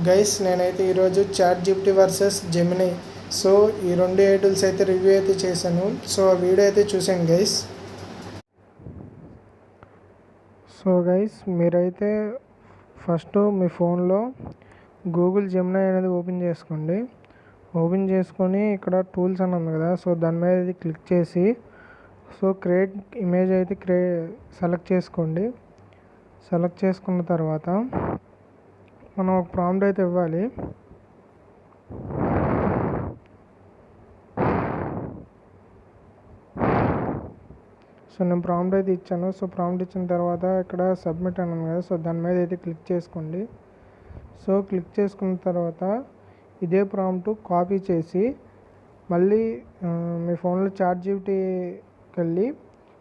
Guys నేనైతే ఈరోజు ChatGPT versus Gemini so ఈ రెండు ఏఐ టూల్స్ అయితే రివ్యూ అయితే చేశాను. సో ఆ వీడియో అయితే చూశాను గైస్. సో గైస్ మీరైతే ఫస్ట్ మీ ఫోన్లో గూగుల్ జెమినీ అనేది ఓపెన్ చేసుకోండి. ఓపెన్ చేసుకొని ఇక్కడ టూల్స్ అని ఉంది కదా, సో దాని మీద అయితే క్లిక్ చేసి సో క్రియేట్ ఇమేజ్ అయితే సెలెక్ట్ చేసుకోండి. సెలెక్ట్ చేసుకున్న తర్వాత మనం ఒక ప్రాంప్ట్ అయితే ఇవ్వాలి. సో నేను ప్రాంప్ట్ అయితే ఇచ్చాను. సో ప్రాంప్ట్ ఇచ్చిన తర్వాత ఇక్కడ సబ్మిట్ అని ఉంది కదా, సో దాని మీద అయితే క్లిక్ చేసుకోండి. సో క్లిక్ చేసుకున్న తర్వాత ఇదే ప్రాంప్ట్ కాపీ చేసి మళ్ళీ మీ ఫోన్లో చాట్‌జిపిటికి వెళ్ళి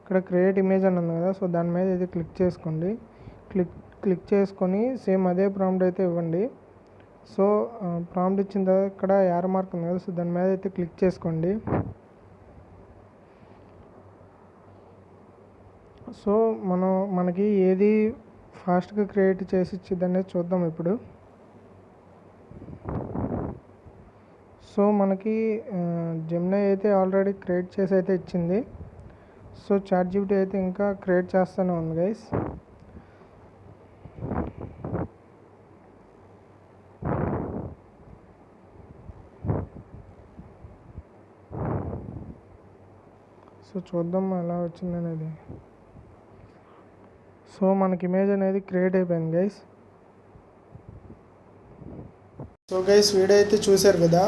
ఇక్కడ క్రియేట్ ఇమేజ్ అని ఉంది కదా, సో దాని మీద అయితే క్లిక్ చేసుకోండి. క్లిక్ చేసుకొని సేమ్ అదే ప్రాంప్ట్ అయితే ఇవ్వండి. సో ప్రాంప్ట్ ఇచ్చిన తర్వాత ఇక్కడ యారో మార్క్ ఉంది కదా, సో దాని మీద అయితే క్లిక్ చేసుకోండి. సో మనకి ఏది ఫాస్ట్గా క్రియేట్ చేసి ఇచ్చిద్ది అనేది చూద్దాం ఇప్పుడు. సో మనకి జెమినీ అయితే ఆల్రెడీ క్రియేట్ చేసి అయితే ఇచ్చింది. సో చాట్‌జిపిటి అయితే ఇంకా క్రియేట్ చేస్తూనే ఉంది గైస్. సో చూద్దాం ఎలా వచ్చింది అనేది. సో మనకి ఇమేజ్ అనేది క్రియేట్ అయిపోయింది గైస్. సో గైస్ వీడియో అయితే చూశారు కదా,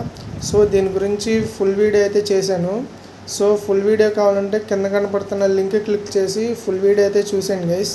సో దీని గురించి ఫుల్ వీడియో అయితే చేశాను. సో ఫుల్ వీడియో కావాలంటే కింద కనపడుతున్న లింక్ క్లిక్ చేసి ఫుల్ వీడియో అయితే చూసేయండి గైస్.